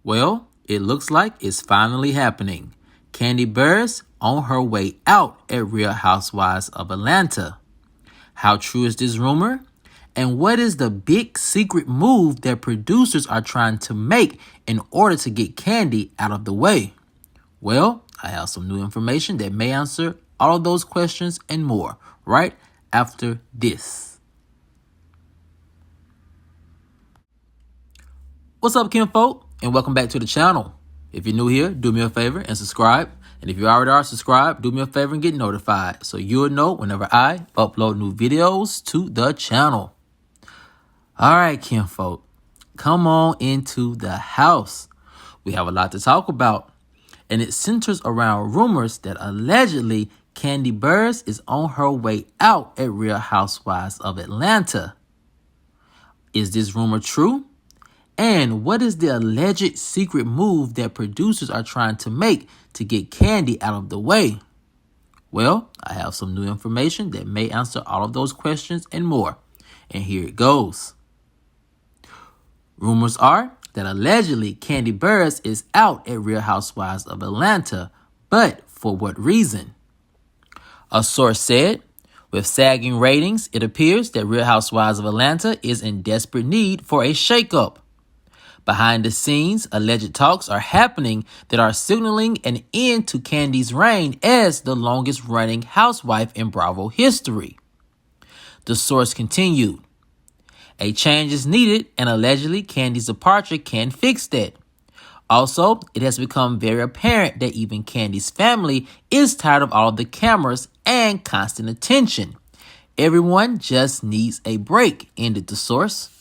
Well, it looks like it's finally happening. Kandi Burruss on her way out at Real Housewives of Atlanta. How true is this rumor? And what is the big secret move that producers are trying to make in order to get Kandi out of the way? Well, I have some new information that may answer all of those questions and more right after this. What's up, kinfolk? And welcome back to the channel. If you're new here, do me a favor and subscribe. And if you already are subscribed, do me a favor and get notified so you'll know whenever I upload new videos to the channel. All right, kinfolk, come on into the house. We have a lot to talk about, and it centers around rumors that allegedly Kandi Burruss is on her way out at Real Housewives of Atlanta. Is this rumor true? And what is the alleged secret move that producers are trying to make to get Kandi out of the way? Well, I have some new information that may answer all of those questions and more. And here it goes. Rumors are that allegedly Kandi Burruss is out at Real Housewives of Atlanta, but for what reason? A source said, with sagging ratings, it appears that Real Housewives of Atlanta is in desperate need for a shakeup. Behind the scenes, alleged talks are happening that are signaling an end to Kandi's reign as the longest-running housewife in Bravo history. The source continued, a change is needed, and allegedly Kandi's departure can fix that. Also, it has become very apparent that even Kandi's family is tired of all of the cameras and constant attention. Everyone just needs a break, ended the source.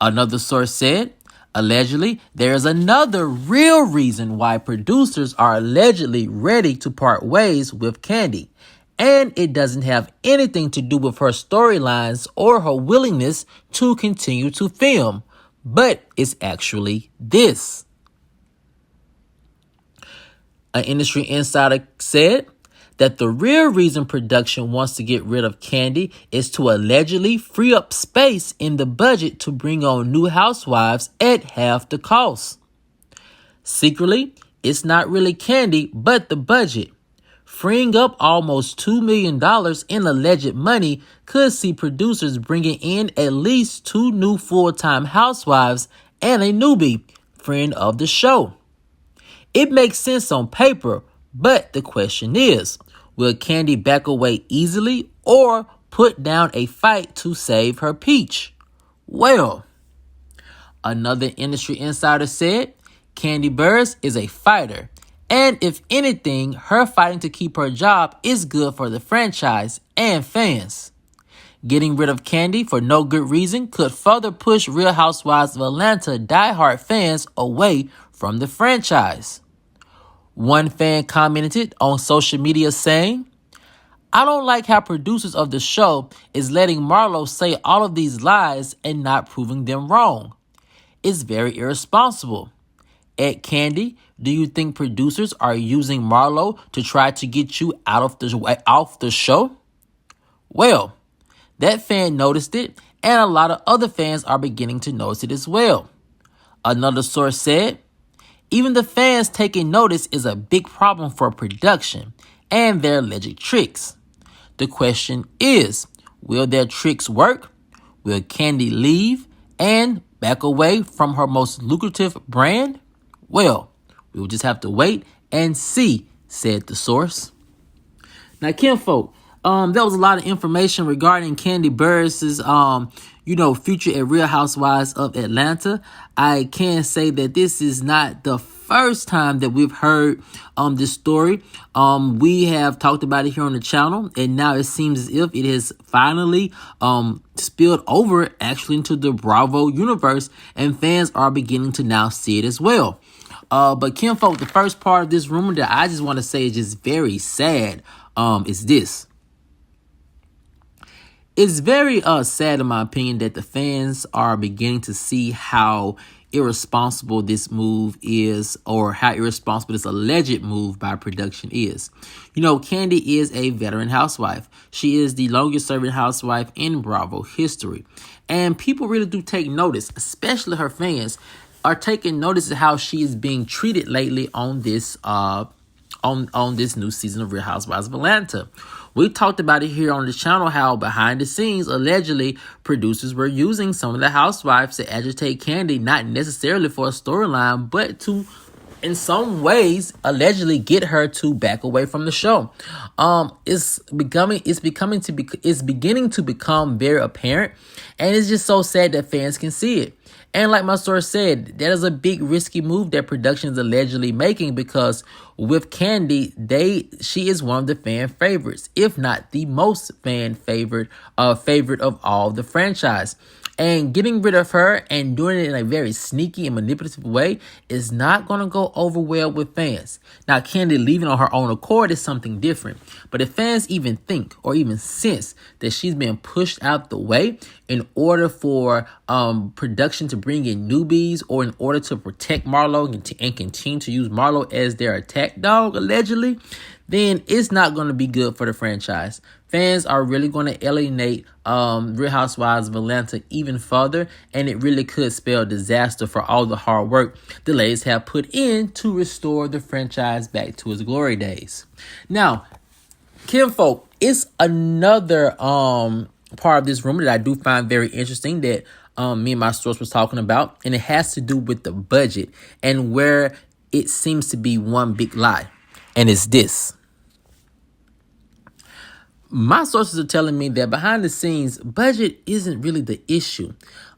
Another source said, allegedly, there is another real reason why producers are allegedly ready to part ways with Kandi. And it doesn't have anything to do with her storylines or her willingness to continue to film. But it's actually this. An industry insider said that the real reason production wants to get rid of Kandi is to allegedly free up space in the budget to bring on new housewives at half the cost. Secretly, it's not really Kandi, but the budget. Freeing up almost $2 million in alleged money could see producers bringing in at least 2 new full-time housewives and a newbie, friend of the show. It makes sense on paper, but the question is, will Kandi back away easily or put down a fight to save her peach? Well, another industry insider said Kandi Burruss is a fighter, and if anything, her fighting to keep her job is good for the franchise and fans. Getting rid of Kandi for no good reason could further push Real Housewives of Atlanta diehard fans away from the franchise. One fan commented on social media saying, I don't like how producers of the show is letting Marlo say all of these lies and not proving them wrong. It's very irresponsible. At Kandi, do you think producers are using Marlo to try to get you off the show? Well, that fan noticed it, and a lot of other fans are beginning to notice it as well. Another source said, even the fans taking notice is a big problem for production and their alleged tricks. The question is, will their tricks work? Will Kandi leave and back away from her most lucrative brand? Well, we will just have to wait and see, said the source. Now, kinfolk, there was a lot of information regarding Kandi Burruss's, future at Real Housewives of Atlanta. I can say that this is not the first time that we've heard this story. We have talked about it here on the channel, and now it seems as if it has finally spilled over actually into the Bravo universe, and fans are beginning to now see it as well. But kinfolk, the first part of this rumor that I just want to say is just very sad is this. It's very sad in my opinion that the fans are beginning to see how irresponsible this move is, or how irresponsible this alleged move by production is. You know, Kandi is a veteran housewife. She is the longest serving housewife in Bravo history. And people really do take notice, especially her fans. are taking notice of how she is being treated lately on this on this new season of Real Housewives of Atlanta. We talked about it here on the channel how behind the scenes, allegedly, producers were using some of the housewives to agitate Kandi, not necessarily for a storyline, but to, in some ways, allegedly get her to back away from the show. It's beginning to become very apparent, and it's just so sad that fans can see it. And like my source said, that is a big risky move that production is allegedly making, because with Kandi, she is one of the fan favorites, if not the most fan favorite of all the franchise. And getting rid of her and doing it in a very sneaky and manipulative way is not going to go over well with fans. Now, Kandi leaving on her own accord is something different. But if fans even think or even sense that she's being pushed out the way in order for production to bring in newbies, or in order to protect Marlo and continue to use Marlo as their attack dog, allegedly, then it's not going to be good for the franchise. Fans are really going to alienate Real Housewives of Atlanta even further, and it really could spell disaster for all the hard work the ladies have put in to restore the franchise back to its glory days. Now, kinfolk, it's another part of this rumor that I do find very interesting that me and my source was talking about, and it has to do with the budget and where it seems to be one big lie, and it's this. My sources are telling me that behind the scenes, budget isn't really the issue.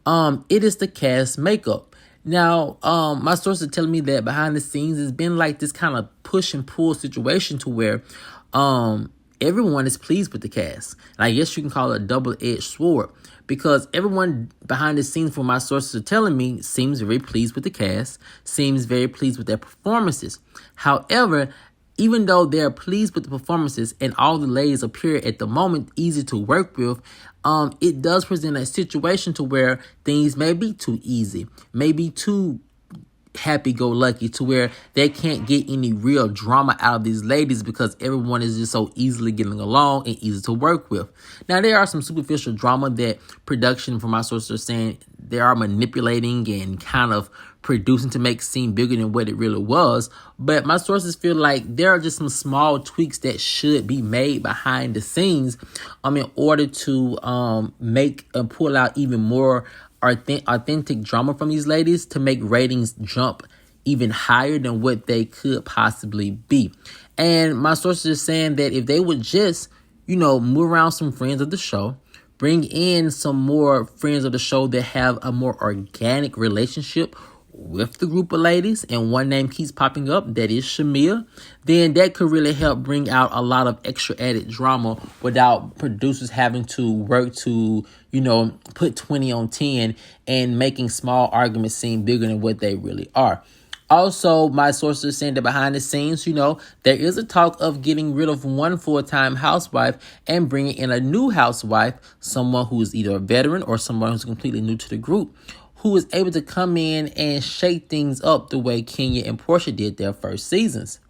It is the cast makeup. Now, my sources are telling me that behind the scenes, it's been like this kind of push and pull situation to where everyone is pleased with the cast. And I guess you can call it a double-edged sword, because everyone behind the scenes, from my sources are telling me, seems very pleased with the cast, seems very pleased with their performances. However, even though they're pleased with the performances and all the ladies appear at the moment easy to work with, it does present a situation to where things may be too easy, maybe too happy-go-lucky, to where they can't get any real drama out of these ladies because everyone is just so easily getting along and easy to work with. Now, there are some superficial drama that production, from my sources, are saying they are manipulating and kind of producing to make it seem bigger than what it really was. But my sources feel like there are just some small tweaks that should be made behind the scenes in order to make and pull out even more authentic drama from these ladies, to make ratings jump even higher than what they could possibly be. And my sources are saying that if they would just, move around some friends of the show, bring in some more friends of the show that have a more organic relationship with the group of ladies, and one name keeps popping up, that is Shamia, then that could really help bring out a lot of extra added drama without producers having to work to, put 20 on 10 and making small arguments seem bigger than what they really are. Also, my sources are saying that behind the scenes, there is a talk of getting rid of one full-time housewife and bringing in a new housewife, someone who is either a veteran or someone who's completely new to the group, who is able to come in and shake things up the way Kenya and Portia did their first seasons.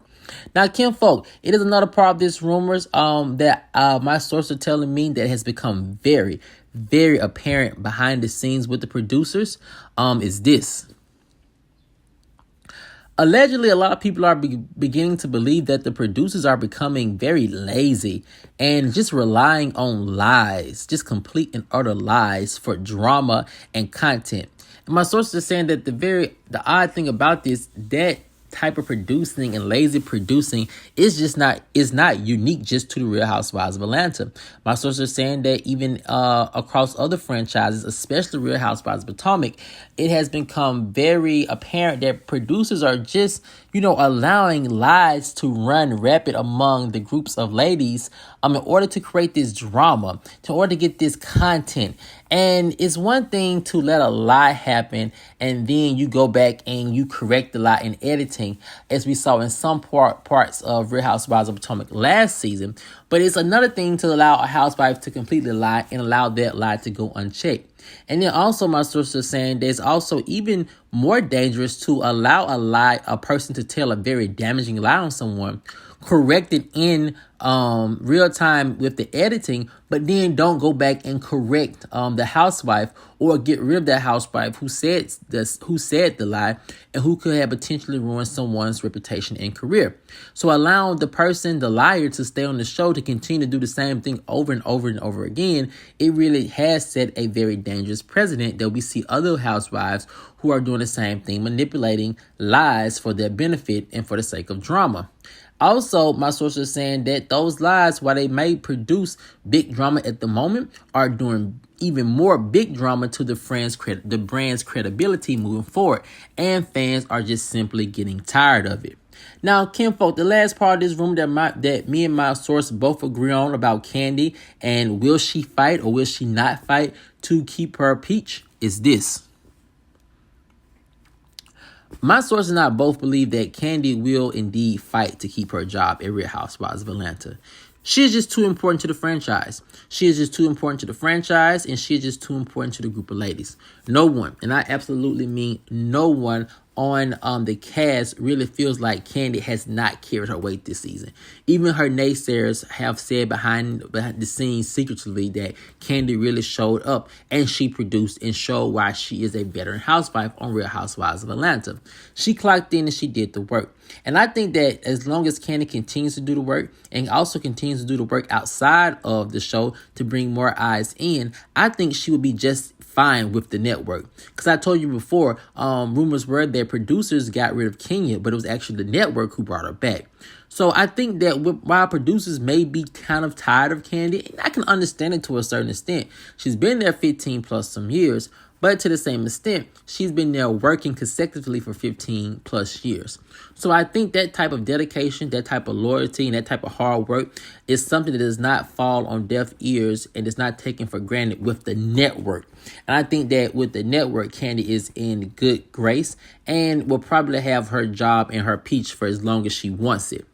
Now, kinfolk, it is another part of this rumors that my sources are telling me that has become very, very apparent behind the scenes with the producers is this. Allegedly, a lot of people are beginning to believe that the producers are becoming very lazy and just relying on lies, just complete and utter lies for drama and content. And my sources are saying that the odd thing about this, that type of producing and lazy producing is not unique just to the Real Housewives of Atlanta. My sources are saying that even across other franchises, especially Real Housewives of Potomac, it has become very apparent that producers are just, allowing lies to run rapid among the groups of ladies in order to create this drama, in order to get this content. And it's one thing to let a lie happen and then you go back and you correct the lie in editing, as we saw in some parts of Real Housewives of Potomac last season. But it's another thing to allow a housewife to completely lie and allow that lie to go unchecked. And then also my sources are saying that it's also even more dangerous to allow a person to tell a very damaging lie on someone, correct it in real time with the editing, but then don't go back and correct the housewife or get rid of that housewife who said the lie and who could have potentially ruined someone's reputation and career. So allowing the liar, to stay on the show to continue to do the same thing over and over and over again, it really has set a very dangerous precedent that we see other housewives who are doing the same thing, manipulating lies for their benefit and for the sake of drama. Also, my sources are saying that those lies, while they may produce big drama at the moment, are doing even more big drama to the brand's credibility moving forward. And fans are just simply getting tired of it. Now, kinfolk, the last part of this rumor that me and my source both agree on about Kandi and will she fight or will she not fight to keep her peach is this. My sources and I both believe that Kandi will indeed fight to keep her job at Real Housewives of Atlanta. She is just too important to the franchise. She is just too important to the franchise, and she is just too important to the group of ladies. No one, and I absolutely mean no one on the cast really feels like Kandi has not carried her weight this season. Even her naysayers have said behind the scenes secretly that Kandi really showed up and she produced and showed why she is a veteran housewife on Real Housewives of Atlanta. She clocked in and she did the work. And I think that as long as Kandi continues to do the work and also continues to do the work outside of the show to bring more eyes in, I think she will be just fine with the network. Because I told you before, rumors were that producers got rid of Kenya, but it was actually the network who brought her back. So I think that while producers may be kind of tired of Kandi, and I can understand it to a certain extent. She's been there 15 plus some years, but to the same extent, she's been there working consecutively for 15 plus years. So I think that type of dedication, that type of loyalty, and that type of hard work is something that does not fall on deaf ears and is not taken for granted with the network. And I think that with the network, Kandi is in good grace and will probably have her job and her peach for as long as she wants it.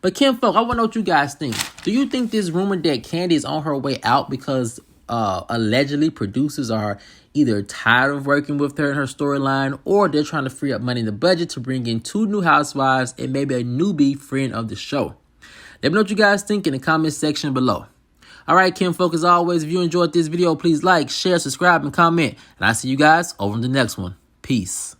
But kinfolk, I want to know what you guys think. Do you think this rumor that Kandi is on her way out because allegedly producers are either tired of working with her in her storyline, or they're trying to free up money in the budget to bring in 2 new housewives and maybe a newbie friend of the show? Let me know what you guys think in the comment section below. All right, kinfolk, as always, if you enjoyed this video, please like, share, subscribe, and comment. And I'll see you guys over in the next one. Peace.